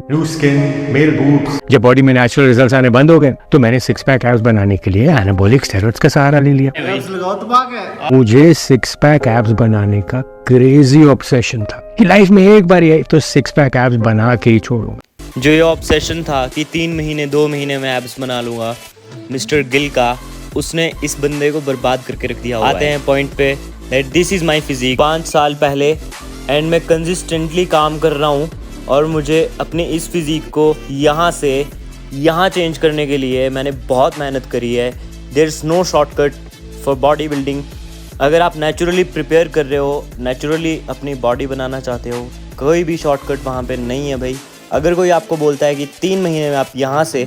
New skin, male boobs. जब body में natural results आने बंद हो गए तो मैंने सिक्स पैक एब्स बनाने के लिए एनाबॉलिक स्टेरॉइड्स का सहारा ले लिया। मुझे सिक्स पैक एब्स बनाने का क्रेजी ऑब्सेशन था कि लाइफ में एक बार ही तो सिक्स पैक एब्स बना के ही छोड़ूंगा। जो ये ऑब्सेशन था कि 3 महीने 2 महीने में एब्स बना लूंगा, मिस्टर गिल का, उसने इस बंदे को बर्बाद करके रख दिया। आते हैं पॉइंट पे that this is my physique. 5 साल पहले एंड मैं कंसिस्टेंटली काम कर रहा हूँ और मुझे अपने इस फिजिक को यहाँ से यहाँ चेंज करने के लिए मैंने बहुत मेहनत करी है। There is no shortcut for body building. अगर आप नेचुरली प्रिपेयर कर रहे हो, नेचुरली अपनी बॉडी बनाना चाहते हो, कोई भी शॉर्टकट वहाँ पे नहीं है भाई। अगर कोई आपको बोलता है कि 3 महीने में आप यहाँ से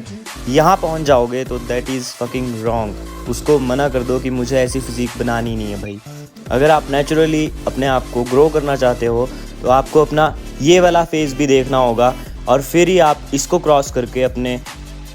यहाँ पहुँच जाओगे तो दैट इज़ फकिंग रॉन्ग। उसको मना कर दो कि मुझे ऐसी फिजिक बनानी नहीं है भाई। अगर आप नेचुरली अपने आप को ग्रो करना चाहते हो तो आपको अपना ये वाला फेज़ भी देखना होगा और फिर ही आप इसको क्रॉस करके अपने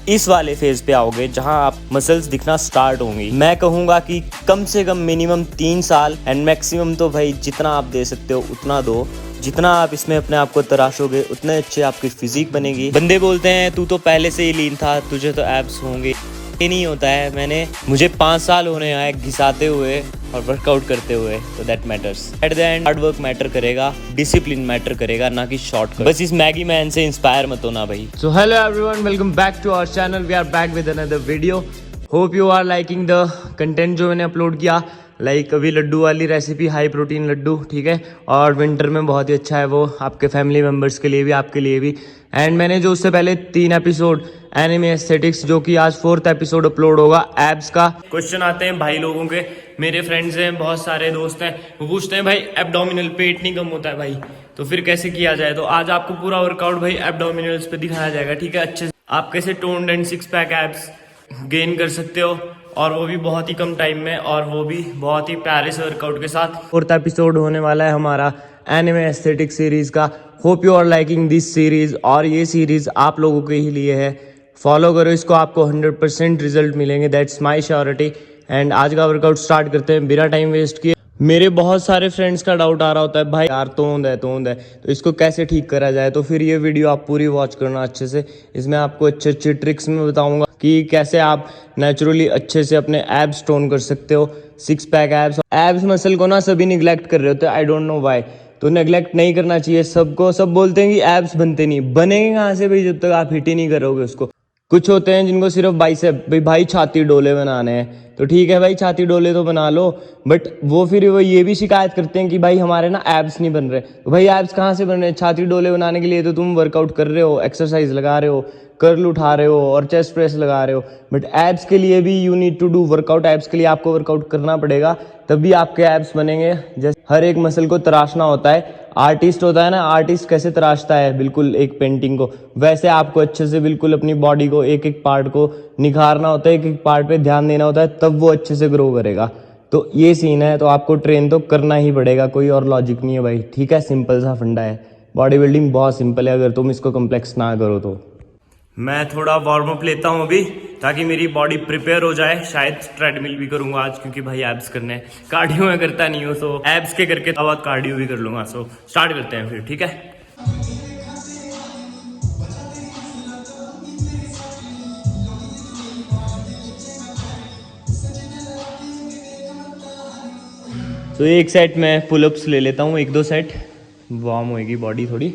इस वाले फेज़ पे आओगे जहां आप मसल्स दिखना स्टार्ट होंगी। मैं कहूँगा कि कम से कम मिनिमम 3 साल एंड मैक्सिमम तो भाई जितना आप दे सकते हो उतना दो। जितना आप इसमें अपने आप को तराशोगे उतने अच्छे आपकी फिजिक बनेगी। बंदे बोलते हैं तू तो पहले से ही लीन था, तुझे तो एब्स होंगे। ये नहीं होता है। मुझे 5 साल होने आए घिसाते हुए और वर्कआउट करते हुए, तो that matters. At the end hard work matter करेगा, डिसिप्लिन मैटर करेगा, ना कि शॉर्टकट। बस इस मैगी मैन से इंस्पायर मत होना भाई। So hello everyone, welcome back to our channel. We are back with another video. Hope you are liking the content जो मैंने अपलोड किया। लाइक अभी लड्डू वाली रेसिपी, हाई प्रोटीन लड्डू, ठीक है, और विंटर में बहुत ही अच्छा है वो, आपके फैमिली मेम्बर्स के लिए भी, आपके लिए भी। एंड मैंने जो उससे पहले 3 एपिसोड एनिमे एस्थेटिक्स, जो कि आज 4th एपिसोड अपलोड होगा एब्स का। क्वेश्चन आते हैं भाई लोगों के, मेरे फ्रेंड्स हैं, बहुत सारे दोस्त हैं, वो पूछते हैं भाई एब्डोमिनल पेट नहीं कम होता है भाई, तो फिर कैसे किया जाए। तो आज आपको पूरा वर्कआउट भाई एब्डोमिनल्स पे दिखाया जाएगा, ठीक है, अच्छे से आप कैसे toned and 6 pack abs gain कर सकते हो, और वो भी बहुत ही कम टाइम में, और वो भी बहुत ही प्यारे से वर्कआउट के साथ। 4th एपिसोड होने वाला है हमारा एनिमे एस्थेटिक सीरीज का। Hope you are liking this series, और ये सीरीज आप लोगों के ही लिए है। फॉलो करो इसको, आपको 100% रिजल्ट मिलेंगे, दैट्स माई श्योरिटी। एंड आज का वर्कआउट स्टार्ट करते हैं बिना टाइम वेस्ट किए। मेरे बहुत सारे फ्रेंड्स का डाउट आ रहा होता है भाई यार तोंद है तो इसको कैसे ठीक करा जाए। तो फिर ये वीडियो आप पूरी वॉच करना अच्छे से। इसमें आपको अच्छे अच्छे ट्रिक्स में बताऊंगा कि कैसे आप नेचुरली अच्छे से अपने एब्स टोन कर सकते हो। 6 पैक एब्स मसल को ना सभी निगलेक्ट कर रहे होते हैं, आई डोंट नो व्हाई। तो नेगलेक्ट नहीं करना चाहिए सबको। सब बोलते हैं कि एब्स बनते नहीं, बनेंगे कहाँ से भाई जब तक आप हिट ही नहीं करोगे उसको। कुछ होते हैं जिनको सिर्फ बाइसेप, भाई छाती डोले बनाने हैं, तो ठीक है भाई छाती डोले तो बना लो, बट वो फिर वो ये भी शिकायत करते हैं कि भाई हमारे ना एब्स नहीं बन रहे। तो भाई एब्स कहाँ से बन रहे हैं? छाती डोले बनाने के लिए तो तुम वर्कआउट कर रहे हो, एक्सरसाइज लगा रहे हो, कर्ल उठा रहे हो और चेस्ट प्रेस लगा रहे हो, बट एब्स के लिए भी you need to do workout. Abs के लिए आपको वर्कआउट करना पड़ेगा, तभी आपके एब्स बनेंगे। जैसे हर एक मसल को तराशना होता है, आर्टिस्ट होता है ना, आर्टिस्ट कैसे तराशता है बिल्कुल एक पेंटिंग को, वैसे आपको अच्छे से बिल्कुल अपनी बॉडी को एक एक पार्ट को निखारना होता है, एक एक पार्ट पे ध्यान देना होता है, तब वो अच्छे से ग्रो करेगा। तो ये सीन है, तो आपको ट्रेन तो करना ही पड़ेगा, कोई और लॉजिक नहीं है भाई, ठीक है। सिंपल सा फंडा है, बॉडी बिल्डिंग बहुत सिंपल है अगर तुम इसको कम्प्लेक्स ना करो तो। मैं थोड़ा वार्म अप लेता हूँ अभी, ताकि मेरी बॉडी प्रिपेयर हो जाए। शायद ट्रेडमिल भी करूंगा आज, क्योंकि भाई एब्स करने हैं। कार्डियो में करता नहीं हूँ, सो एब्स के करके थोड़ा बहुत कार्डियो भी कर लूंगा। सो स्टार्ट करते हैं फिर, ठीक है। तो एक सेट में पुलअप्स ले लेता हूँ, 1-2 सेट, वार्म होएगी बॉडी थोड़ी।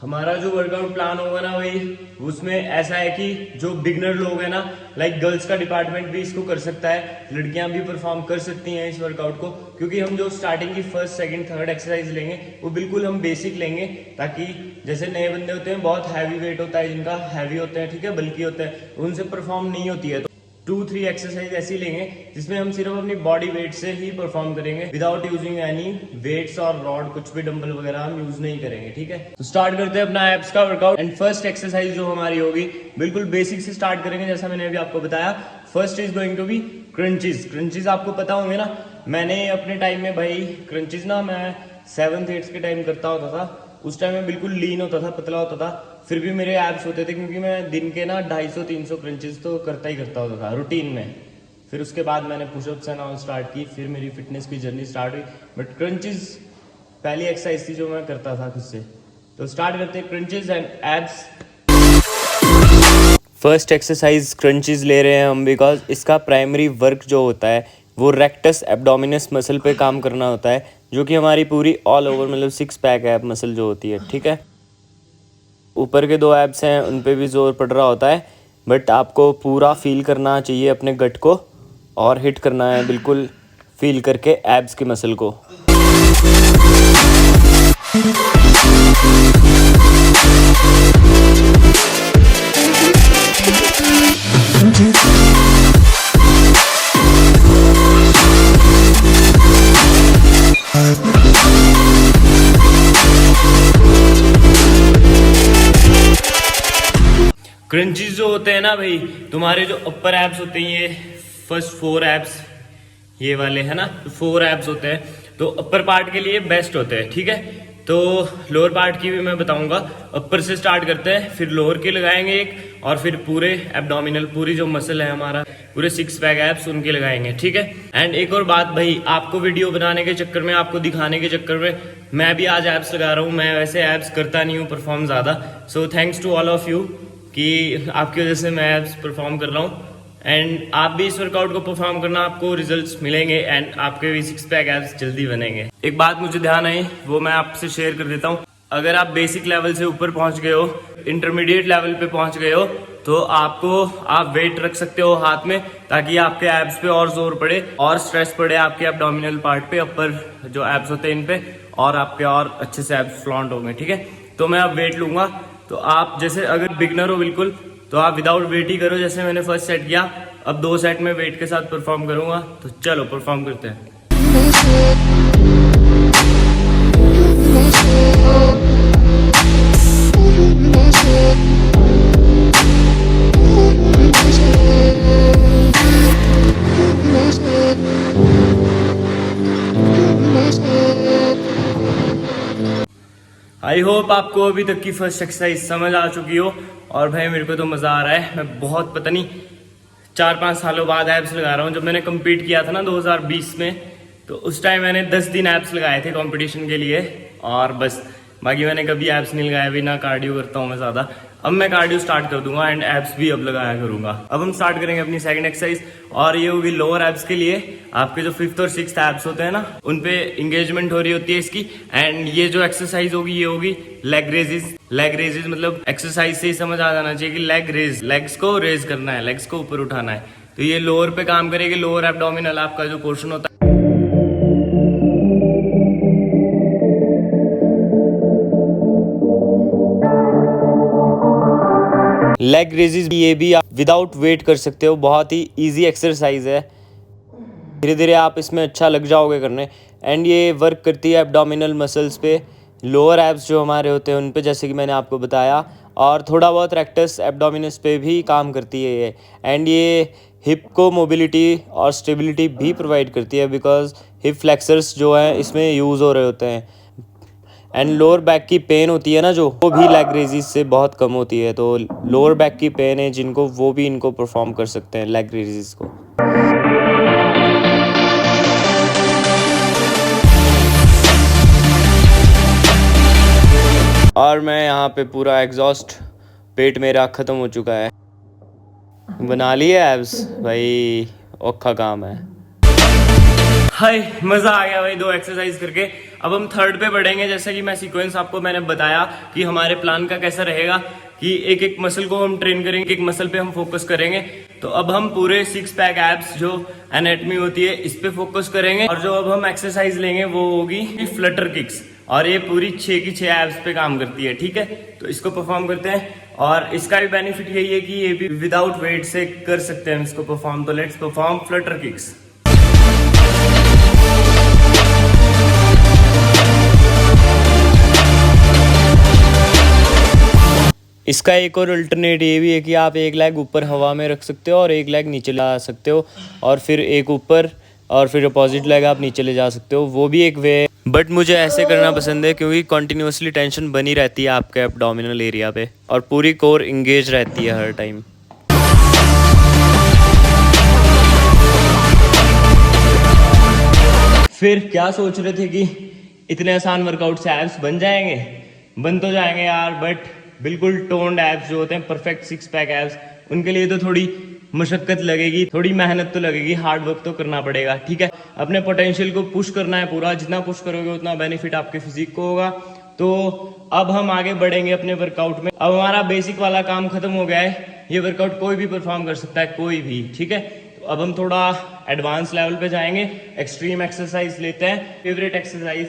हमारा जो वर्कआउट प्लान होगा ना भाई, उसमें ऐसा है कि जो बिगनर लोग हैं ना, लाइक गर्ल्स का डिपार्टमेंट भी इसको कर सकता है, लड़कियां भी परफॉर्म कर सकती हैं इस वर्कआउट को, क्योंकि हम जो स्टार्टिंग की 1st, 2nd, 3rd एक्सरसाइज लेंगे वो बिल्कुल हम बेसिक लेंगे, ताकि जैसे नए बंदे होते हैं, बहुत हैवी वेट होता है जिनका, हैवी होते हैं, ठीक है, बल्कि होते हैं, उनसे परफॉर्म नहीं होती है। 2-3 एक्सरसाइज ऐसी लेंगे जिसमें हम सिर्फ अपनी बॉडी वेट से ही परफॉर्म करेंगे, विदाउट यूजिंग एनी वेट्स और रॉड, कुछ भी डंबल वगैरह हम यूज नहीं करेंगे, ठीक है। तो स्टार्ट करते हैं अपना एब्स का वर्कआउट। एंड फर्स्ट एक्सरसाइज जो हमारी होगी, बिल्कुल बेसिक से स्टार्ट करेंगे, जैसा मैंने अभी आपको बताया। First is going to be crunches. Crunches आपको पता होंगे ना, मैंने अपने टाइम में भाई क्रंचेस ना मैं 7th 8th के टाइम करता होता था। उस टाइम में बिल्कुल लीन होता था, पतला होता था, फिर भी मेरे एब्स होते थे, क्योंकि मैं दिन के ना 250-300 क्रंचेस तो करता ही करता होता था रूटीन में। फिर उसके बाद मैंने पुशअप्स एंड ऑल स्टार्ट की, फिर मेरी फिटनेस की जर्नी स्टार्ट हुई। बट क्रंचेस पहली एक्सरसाइज थी जो मैं करता था खुद से। तो स्टार्ट करते हैं crunches and abs. First exercise crunches ले रहे हैं हम, बिकॉज इसका प्राइमरी वर्क जो होता है वो रेक्टस एब्डोमिनस मसल पे काम करना होता है, जो कि हमारी पूरी ऑल ओवर मतलब 6 पैक एब मसल जो होती है, ठीक है। ऊपर के 2 एब्स हैं उन पे भी जोर पड़ रहा होता है, बट आपको पूरा फील करना चाहिए अपने गट को और हिट करना है बिल्कुल फील करके एब्स की मसल को। क्रंचेस जो होते हैं ना भाई, तुम्हारे जो अपर एब्स होते हैं, ये फर्स्ट 4 एब्स ये वाले है ना, 4 एब्स होते हैं, तो अपर पार्ट के लिए बेस्ट होते हैं, ठीक है। तो लोअर पार्ट की भी मैं बताऊंगा। अपर से स्टार्ट करते हैं, फिर लोअर के लगाएंगे एक, और फिर पूरे एब्डोमिनल पूरी जो मसल है हमारा पूरे 6 पैक एब्स उनके लगाएंगे, ठीक है। एंड एक और बात भाई, आपको वीडियो बनाने के चक्कर में, आपको दिखाने के चक्कर में मैं भी आज एब्स लगा रहा हूँ। मैं वैसे एब्स करता नहीं हूँ परफॉर्म ज़्यादा, so thanks to all of you कि आपकी वजह से मैं एब्स परफॉर्म कर रहा हूँ। एंड आप भी इस वर्कआउट को परफॉर्म करना, आपको रिजल्ट्स मिलेंगे एंड आपके भी 6 पैक एब्स जल्दी बनेंगे। एक बात मुझे ध्यान आई, वो मैं आपसे शेयर कर देता हूँ। अगर आप बेसिक लेवल से ऊपर पहुंच गए हो, इंटरमीडिएट लेवल पे पहुंच गए हो, तो आप वेट रख सकते हो हाथ में, ताकि आपके एब्स पे और जोर पड़े और स्ट्रेस पड़े आपके एब्डोमिनल पार्ट पे, अपर जो एब्स होते हैं इन पे, और आपके और अच्छे से एब्स फ्लॉन्ट होंगे, ठीक है। तो मैं अब वेट लूंगा, तो आप जैसे अगर बिगनर हो बिल्कुल, तो आप विदाउट वेट ही करो, जैसे मैंने फर्स्ट सेट किया। अब 2 सेट में वेट के साथ परफॉर्म करूंगा, तो चलो परफॉर्म करते हैं। आई होप आपको अभी तक की फर्स्ट एक्सरसाइज समझ आ चुकी हो। और भाई मेरे को तो मज़ा आ रहा है। मैं बहुत पता नहीं 4-5 सालों बाद एब्स लगा रहा हूँ। जब मैंने कम्पीट किया था ना 2020 में, तो उस टाइम मैंने 10 दिन एब्स लगाए थे कंपटीशन के लिए, और बस बाकी मैंने कभी एब्स नहीं लगाया। भी ना कार्डियो करता हूँ मैं ज़्यादा। अब मैं कार्डियो स्टार्ट कर दूंगा एंड एब्स भी अब लगाया करूंगा। अब हम स्टार्ट करेंगे अपनी सेकंड एक्सरसाइज, और ये होगी लोअर एब्स के लिए। आपके जो 5th और 6th एब्स होते हैं ना, उन पे इंगेजमेंट हो रही होती है इसकी। एंड ये जो एक्सरसाइज होगी ये होगी लेग रेजेस। लेग रेजेस मतलब एक्सरसाइज से ही समझ आ जाना चाहिए कि लेग रेज, लेग्स को रेज करना है, लेग्स को ऊपर उठाना है। तो ये लोअर पे काम करेगी, लोअर एब्डोमिनल आपका जो पोर्शन होता है। लेग रेजेस ये भी आप विदाउट वेट कर सकते हो, बहुत ही इजी एक्सरसाइज है। धीरे धीरे आप इसमें अच्छा लग जाओगे करने। एंड ये वर्क करती है एब्डोमिनल मसल्स पे, लोअर एब्स जो हमारे होते हैं उन पे, जैसे कि मैंने आपको बताया, और थोड़ा बहुत रेक्टस एब्डोमिनस पे भी काम करती है ये। एंड ये हिप को मोबिलिटी और स्टेबिलिटी भी प्रोवाइड करती है, बिकॉज हिप फ्लेक्सर्स जो हैं इसमें यूज़ हो रहे होते हैं। एंड लोअर बैक की पेन होती है ना जो, वो भी लेग रेजेस से बहुत कम होती है। तो लोअर बैक की पेन है जिनको, वो भी इनको परफॉर्म कर सकते हैं लेग रेजेस को। और मैं यहाँ पे पूरा एग्जॉस्ट, पेट मेरा ख़त्म हो चुका है। बना लिए एब्स भाई, औखा काम है। हाय, मज़ा आ गया भाई 2 एक्सरसाइज करके। अब हम 3rd पे बढ़ेंगे। जैसा कि मैं सीक्वेंस आपको मैंने बताया कि हमारे प्लान का कैसा रहेगा, कि एक एक मसल को हम ट्रेन करेंगे, एक मसल पे हम फोकस करेंगे। तो अब हम पूरे 6 पैक एब्स जो एनाटमी होती है इस पे फोकस करेंगे। और जो अब हम एक्सरसाइज लेंगे वो होगी फ्लटर किक्स, और ये पूरी 6 की 6 एब्स पे काम करती है, ठीक है। तो इसको परफॉर्म करते हैं, और इसका भी बेनिफिट यही है कि ये भी विदाउट वेट से कर सकते हैं हम इसको परफॉर्म। तो लेट्स परफॉर्म फ्लटर किक्स। इसका एक और अल्टरनेट ये भी है कि आप एक लेग ऊपर हवा में रख सकते हो और एक लेग नीचे ला सकते हो, और फिर एक ऊपर और फिर अपोजिट लेग आप नीचे ले जा सकते हो। वो भी एक वे। बट मुझे ऐसे करना पसंद है क्योंकि कॉन्टिन्यूसली टेंशन बनी रहती है आपके एब्डोमिनल एरिया पे और पूरी कोर इंगेज रहती है हर टाइम। फिर क्या सोच रहे थे कि इतने आसान वर्कआउट से एब्स बन जाएंगे? बन तो जाएंगे यार, बट बिल्कुल टोन्ड एब्स जो होते हैं, परफेक्ट सिक्स पैक एब्स, उनके लिए तो थोड़ी मशक्कत लगेगी, थोड़ी मेहनत तो लगेगी, हार्ड वर्क तो करना पड़ेगा। ठीक है, अपने पोटेंशियल को पुश करना है पूरा, जितना पुश करोगे उतना बेनिफिट आपके फिजिक को होगा। तो अब हम आगे बढ़ेंगे अपने वर्कआउट में। अब हमारा बेसिक वाला काम खत्म हो गया है, ये वर्कआउट कोई भी परफॉर्म कर सकता है, कोई भी। ठीक है, तो अब हम थोड़ा एडवांस लेवल पे जाएंगे, एक्सट्रीम एक्सरसाइज लेते हैं। फेवरेट एक्सरसाइज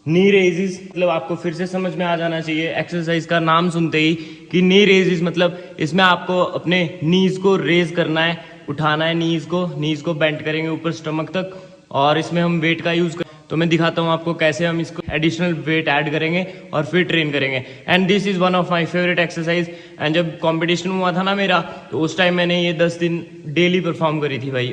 नी रेजेस, मतलब आपको फिर से समझ में आ जाना चाहिए एक्सरसाइज का नाम सुनते ही कि नी रेजेस मतलब इसमें आपको अपने नीज को रेज करना है, उठाना है नीज को बेंड करेंगे ऊपर स्टमक तक, और इसमें हम वेट का यूज तो मैं दिखाता हूँ आपको कैसे हम इसको एडिशनल वेट ऐड करेंगे और फिर ट्रेन करेंगे। And this is one of my favourite exercise. And जब कंपटीशन हुआ था ना मेरा, तो उस टाइम मैंने ये 10 दिन डेली परफॉर्म करी थी भाई।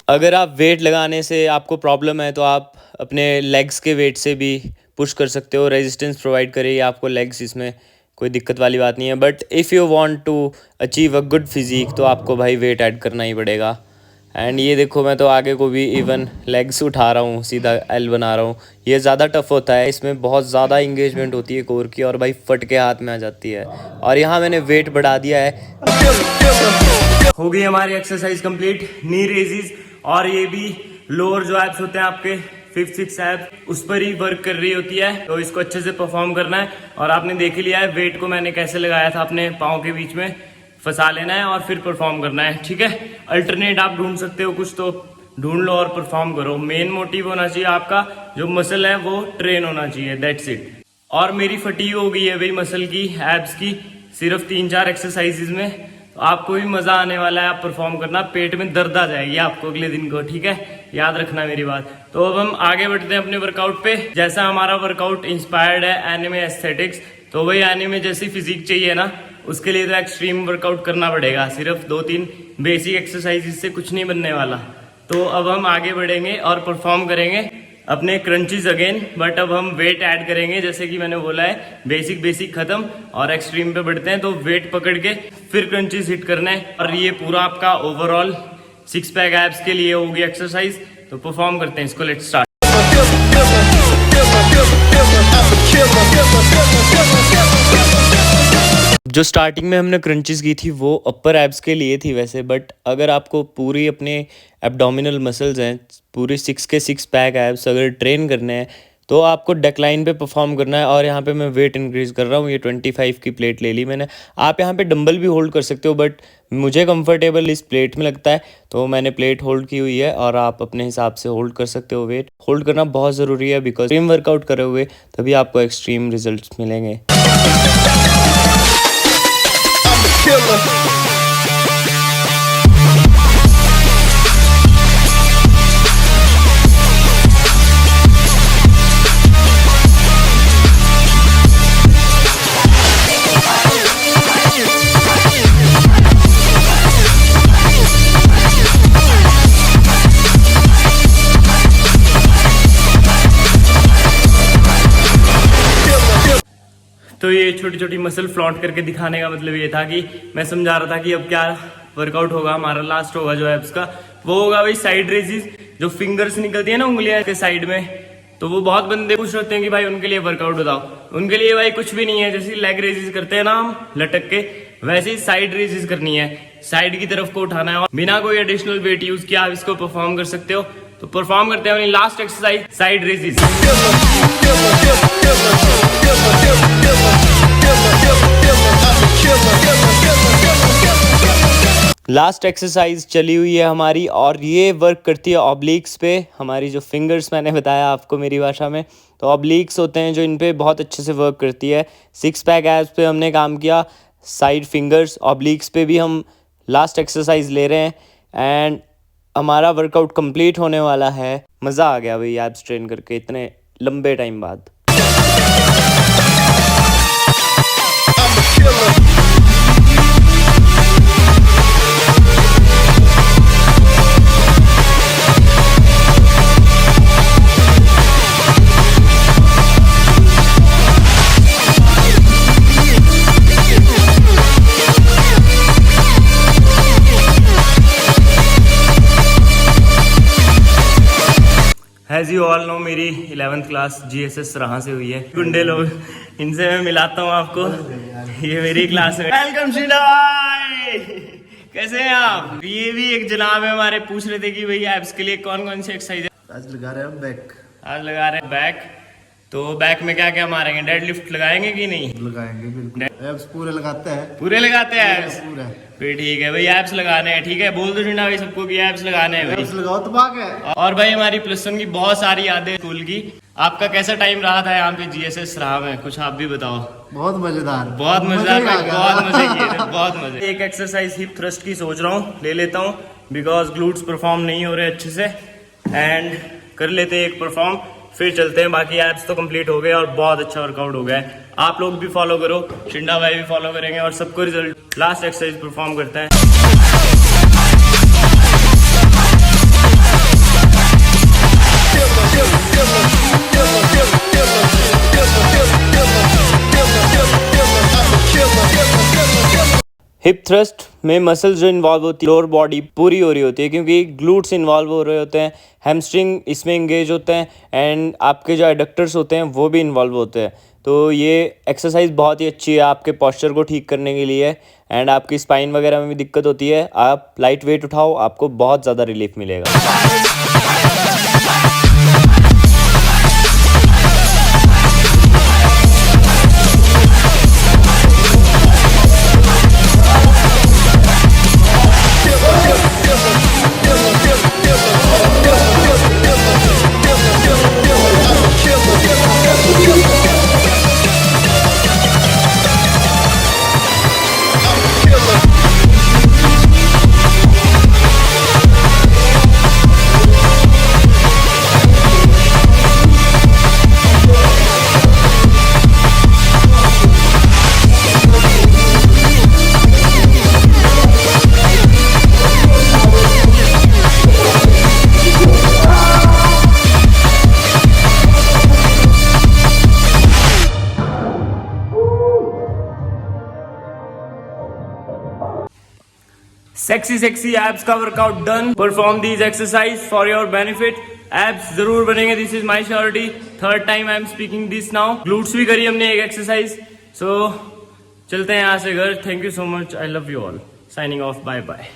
अगर आप वेट लगाने से आपको प्रॉब्लम है तो आप अपने लेग्स के वेट से भी पुश कर सकते हो, रेजिस्टेंस प्रोवाइड करेगी आपको लेग्स, इसमें कोई दिक्कत वाली बात नहीं है। But if you want to achieve a good physique तो आपको भाई वेट ऐड करना ही पड़ेगा। एंड ये देखो, मैं तो आगे को भी इवन लेग्स उठा रहा हूँ, सीधा एल बना रहा हूँ। ये ज़्यादा टफ होता है, इसमें बहुत ज़्यादा इंगेजमेंट होती है कोर की, और भाई फट के हाथ में आ जाती है। और यहाँ मैंने वेट बढ़ा दिया है। हो गई हमारी एक्सरसाइज कंप्लीट, नी रेजेस, और ये भी लोअर जो एब्स होते हैं आपके 5th 6th एब्स, उस पर ही वर्क कर रही होती है। तो इसको अच्छे से परफॉर्म करना है। और आपने देख लिया है वेट को मैंने कैसे लगाया था, अपने पाँव के बीच में फंसा लेना है और फिर परफॉर्म करना है। ठीक है, अल्टरनेट आप ढूंढ सकते हो, कुछ तो ढूंढ लो और परफॉर्म करो। मेन मोटिव होना चाहिए आपका, जो मसल है वो ट्रेन होना चाहिए, दैट्स इट। और मेरी फटीग हो गई है भाई मसल की, एब्स की, सिर्फ 3-4 एक्सरसाइजेज में। तो आपको भी मजा आने वाला है, आप परफॉर्म करना, पेट में दर्द आ जाएगी आपको अगले दिन को। ठीक है, याद रखना मेरी बात। तो अब हम आगे बढ़ते हैं अपने वर्कआउट पे। जैसा हमारा वर्कआउट इंस्पायर्ड है एनिमे एस्थेटिक्स, तो वही एनिमे जैसी फिजिक चाहिए ना, उसके लिए तो एक्सट्रीम वर्कआउट करना पड़ेगा। सिर्फ 2-3 बेसिक एक्सरसाइज से कुछ नहीं बनने वाला। तो अब हम आगे बढ़ेंगे और परफॉर्म करेंगे अपने क्रंचेस अगेन, बट अब हम वेट ऐड करेंगे। जैसे कि मैंने बोला है, बेसिक खत्म और एक्सट्रीम पे बढ़ते हैं। तो वेट पकड़ के फिर क्रंचेस हिट करना है। और ये पूरा आपका ओवरऑल 6 पैक एब्स के लिए होगी एक्सरसाइज। तो परफॉर्म करते हैं इसको, लेट्स स्टार्ट। जो स्टार्टिंग में हमने क्रंचेस की थी वो अपर एब्स के लिए थी वैसे, बट अगर आपको पूरी अपने एब्डोमिनल मसल्स हैं, पूरी 6 के 6 पैक एब्स अगर ट्रेन करने हैं तो आपको डेक्लाइन पे परफॉर्म करना है। और यहाँ पे मैं वेट इंक्रीज कर रहा हूँ, ये 25 की प्लेट ले ली मैंने। आप यहाँ पे डंबल भी होल्ड कर सकते हो, बट मुझे कंफर्टेबल इस प्लेट में लगता है तो मैंने प्लेट होल्ड की हुई है। और आप अपने हिसाब से होल्ड कर सकते हो। वेट होल्ड करना बहुत ज़रूरी है, बिकॉज एक्सट्रीम वर्कआउट करोगे तभी आपको एक्सट्रीम रिजल्ट मिलेंगे। तो ये छोटी छोटी मसल फ्लॉन्ट करके दिखाने का मतलब ये था कि मैं समझा रहा था कि अब क्या वर्कआउट होगा हमारा, लास्ट होगा जो एब्स का, वो होगा भाई साइड रेजेस। जो फिंगर्स निकलती है ना उंगलियां के साइड में, तो वो बहुत बंदे पूछ रहे हैं कि भाई उनके लिए वर्कआउट बताओ। उनके लिए भाई कुछ भी नहीं है, जैसे लेग रेजेस करते हैं ना हम लटक के, वैसे ही साइड रेजेस करनी है। साइड की तरफ को उठाना है और बिना कोई एडिशनल वेट यूज किया आप इसको परफॉर्म कर सकते हो। तो परफॉर्म करते हैं अपनी last exercise, side raises. Last exercise चली हुई है हमारी और ये वर्क करती है ऑब्लिक्स पे। हमारी जो फिंगर्स मैंने बताया आपको मेरी भाषा में, तो ऑब्लिक्स होते हैं जो इन पे बहुत अच्छे से वर्क करती है। 6 पैक एब्स पे हमने काम किया, साइड फिंगर्स ऑब्लिक्स पे भी हम लास्ट एक्सरसाइज ले रहे हैं। एंड हमारा वर्कआउट कंप्लीट होने वाला है। मज़ा आ गया भाई एब्स ट्रेन करके इतने लंबे टाइम बाद। एज यू ऑल नो मेरी 11th क्लास GSS सराहां से हुई है। गुंडे लोग, इनसे मैं मिलाता हूँ आपको, ये मेरी क्लास है। वेलकम शिंडा भाई, कैसे हैं आप? ये भी एक जनाब है हमारे, पूछ रहे थे कि भाई एब्स के लिए कौन कौन सी एक्सरसाइज है। आज लगा रहे हैं बैक। आज लगा रहे हैं बैक। तो बैक में क्या क्या मारेंगे? डेड लिफ्ट लगाएंगे कि नहीं? लगाएंगे बिल्कुल, एब्स पूरे लगाते हैं। पूरे लगाते हैं एब्स? पूरा फिर ठीक है भाई, एब्स लगाने हैं। ठीक है, बोल दो शिंडा भाई सबको कि एब्स लगाने हैं भाई। एब्स लगाओ तो भाग है। और भाई हमारी +1 की बहुत सारी यादें स्कूल की। आपका कैसा टाइम रहा था यहाँ पे GSS सराहां में? कुछ आप भी बताओ। बहुत मजेदार, बहुत मजेदार भाई, बहुत मजे किए थे, बहुत मजे। एक एक्सरसाइज हिप थ्रस्ट की सोच रहा हूँ, ले लेता हूँ, बिकॉज ग्लूट्स परफॉर्म नहीं हो रहे अच्छे से, एंड कर लेते हैं एक परफॉर्म, फिर चलते हैं। बाकी एप्स तो कंप्लीट हो गए और बहुत अच्छा वर्कआउट हो गया है। आप लोग भी फॉलो करो, शिंडा भाई भी फॉलो करेंगे और सबको रिजल्ट। लास्ट एक्सरसाइज परफॉर्म करते हैं। हिप थ्रस्ट में मसल्स जो इन्वॉल्व होती है, लोअर बॉडी पूरी हो रही होती है क्योंकि ग्लूट्स इन्वॉल्व हो रहे होते हैं, हैमस्ट्रिंग इसमें इंगेज होते हैं, एंड आपके जो एडक्टर्स होते हैं वो भी इन्वॉल्व होते हैं। तो ये एक्सरसाइज बहुत ही अच्छी है आपके पोस्चर को ठीक करने के लिए, एंड आपकी स्पाइन वगैरह में भी दिक्कत होती है, आप लाइट वेट उठाओ, आपको बहुत ज़्यादा रिलीफ मिलेगा। सेक्सी एब्स का workout done. Perform these exercise for your benefit. Abs जरूर बनेंगे, this is my surety. Third time I am speaking this now. Glutes भी करी हमने एक एक्सरसाइज। सो चलते हैं यहाँ से घर। Thank you so much, I love you all. Signing off, bye bye.